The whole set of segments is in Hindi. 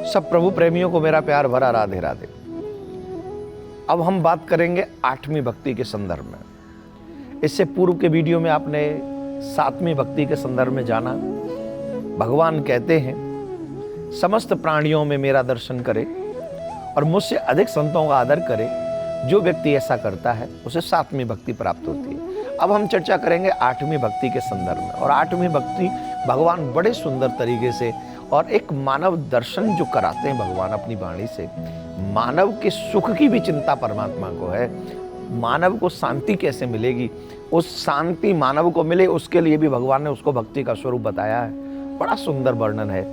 सब प्रभु प्रेमियों को मेरा प्यार भरा राधे राधे। अब हम बात करेंगे 8वीं भक्ति के संदर्भ में। इससे पूर्व के वीडियो में आपने 7वीं भक्ति के संदर्भ में जाना। भगवान कहते हैं समस्त प्राणियों में मेरा दर्शन करे और मुझसे अधिक संतों का आदर करे, जो व्यक्ति ऐसा करता है उसे 7वीं भक्ति प्राप्त होती है। अब हम चर्चा करेंगे 8वीं भक्ति के संदर्भ में। और 8वीं भक्ति भगवान बड़े सुंदर तरीके से और एक मानव दर्शन जो कराते हैं भगवान अपनी वाणी से। मानव के सुख की भी चिंता परमात्मा को है, मानव को शांति कैसे मिलेगी, उस शांति मानव को मिले उसके लिए भी भगवान ने उसको भक्ति का स्वरूप बताया है। बड़ा सुंदर वर्णन है।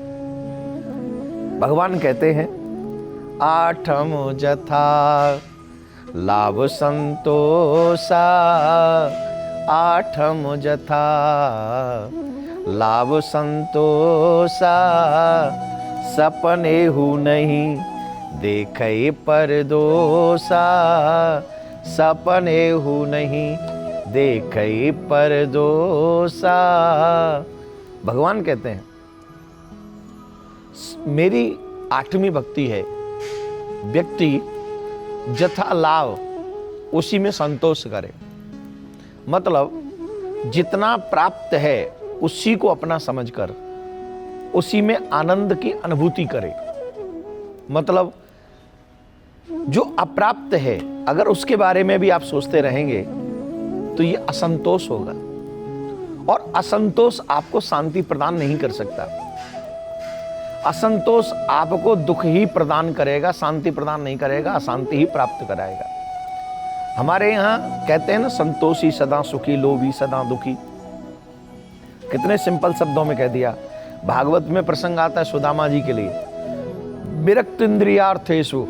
भगवान कहते हैं 8 जथा लाभ संतोषा, 8 जथा लाभ संतोषा, सपने हु नहीं देखे परदोषा, सपने हु नहीं देखे परदोषा। भगवान कहते हैं मेरी 8वीं भक्ति है, व्यक्ति जथा लाभ उसी में संतोष करे, मतलब जितना प्राप्त है उसी को अपना समझकर उसी में आनंद की अनुभूति करे। मतलब जो अप्राप्त है अगर उसके बारे में भी आप सोचते रहेंगे तो ये असंतोष होगा, और असंतोष आपको शांति प्रदान नहीं कर सकता। असंतोष आपको दुख ही प्रदान करेगा, शांति प्रदान नहीं करेगा, अशांति ही प्राप्त कराएगा। हमारे यहाँ कहते हैं ना, संतोषी सदा सुखी, लोभी सदा दुखी। कितने सिंपल शब्दों में कह दिया। भागवत में प्रसंग आता है सुदामा जी के लिए, विरक्त इंद्रियार्थेषु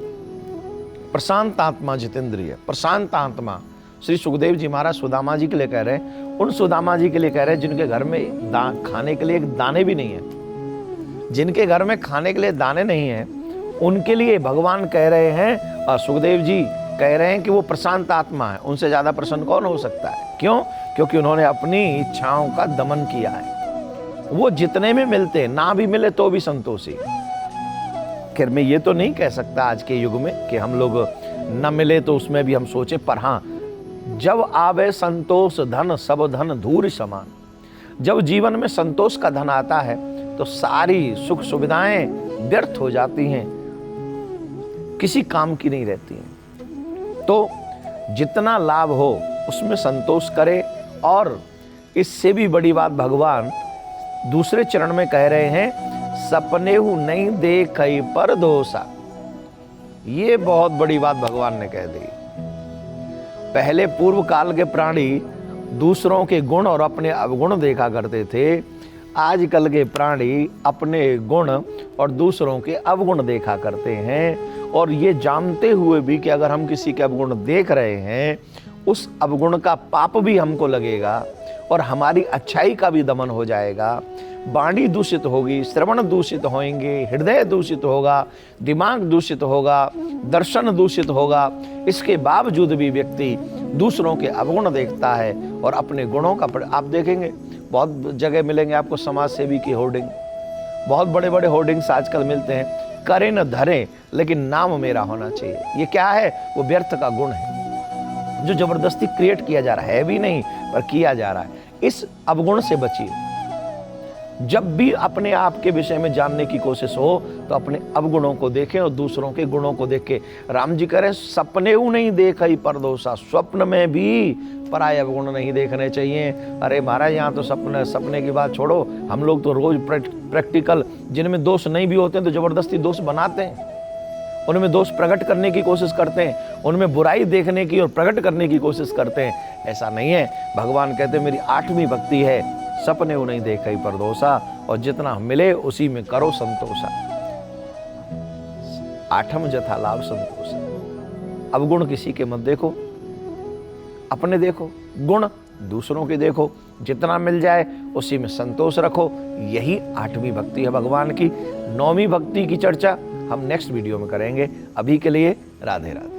प्रशांत आत्मा जितेंद्रिय। प्रशांत आत्मा श्री सुखदेव जी महाराज सुदामा जी के लिए कह रहे हैं, उन सुदामा जी के लिए कह रहे हैं जिनके घर में खाने के लिए एक दाने भी नहीं है। जिनके घर में खाने के लिए दाने नहीं है उनके लिए भगवान कह रहे हैं, और सुखदेव जी कह रहे हैं कि वो प्रशांत आत्मा है। उनसे ज्यादा प्रसन्न कौन हो सकता है? क्यों? क्योंकि उन्होंने अपनी इच्छाओं का दमन किया है। वो जितने में मिलते, ना भी मिले तो भी संतोषी। खैर मैं ये तो नहीं कह सकता आज के युग में कि हम लोग न मिले तो उसमें भी हम सोचे, पर हाँ, जब आवे संतोष धन सब धन धूर समान। जब जीवन में संतोष का धन आता है तो सारी सुख सुविधाएं व्यर्थ हो जाती हैं, किसी काम की नहीं रहती हैं। तो जितना लाभ हो उसमें संतोष करे। और इससे भी बड़ी बात भगवान दूसरे चरण में कह रहे हैं, सपने हु नहीं देखई परदोषा। ये बहुत बड़ी बात भगवान ने कह दी। पहले पूर्व काल के प्राणी दूसरों के गुण और अपने अवगुण देखा करते थे। आजकल के प्राणी अपने गुण और दूसरों के अवगुण देखा करते हैं, और ये जानते हुए भी कि अगर हम किसी के अवगुण देख रहे हैं उस अवगुण का पाप भी हमको लगेगा और हमारी अच्छाई का भी दमन हो जाएगा। वाणी दूषित होगी, श्रवण दूषित होंगे, हृदय दूषित होगा, दिमाग दूषित होगा, दर्शन दूषित होगा। इसके बावजूद भी व्यक्ति दूसरों के अवगुण देखता है और अपने गुणों का आप देखेंगे बहुत जगह मिलेंगे आपको समाज सेवी की होर्डिंग। बहुत बड़े बड़े होर्डिंग्स आजकल मिलते हैं, करें न धरें लेकिन नाम मेरा होना चाहिए। ये क्या है? वो व्यर्थ का गुण है जो जबरदस्ती क्रिएट किया जा रहा है भी नहीं पर किया जा रहा है। इस अवगुण से बचिए। जब भी अपने आप के विषय में जानने की कोशिश हो तो अपने अवगुणों को देखें और दूसरों के गुणों को देखें। राम जी कह रहे हैं सपने हु नहीं देखई परदोषा। स्वप्न में भी पराये अवगुण नहीं देखने चाहिए। अरे महाराज यहाँ तो सपने की बात छोड़ो, हम लोग तो रोज प्रैक्टिकल जिनमें दोष नहीं भी होते हैं तो जबरदस्ती दोष बनाते हैं, उनमें दोष प्रकट करने की कोशिश करते हैं, उनमें बुराई देखने की और प्रकट करने की कोशिश करते हैं। ऐसा नहीं है। भगवान कहते हैं मेरी 8वीं भक्ति है, सपने हु नहीं देखई परदोषा, और जितना मिले उसी में करो संतोषा। 8 जथा लाभ संतोषा। अवगुण किसी के मत देखो, अपने देखो, गुण दूसरों के देखो, जितना मिल जाए उसी में संतोष रखो। यही 8वीं भक्ति है भगवान की। 9वीं भक्ति की चर्चा हम नेक्स्ट वीडियो में करेंगे। अभी के लिए राधे राधे।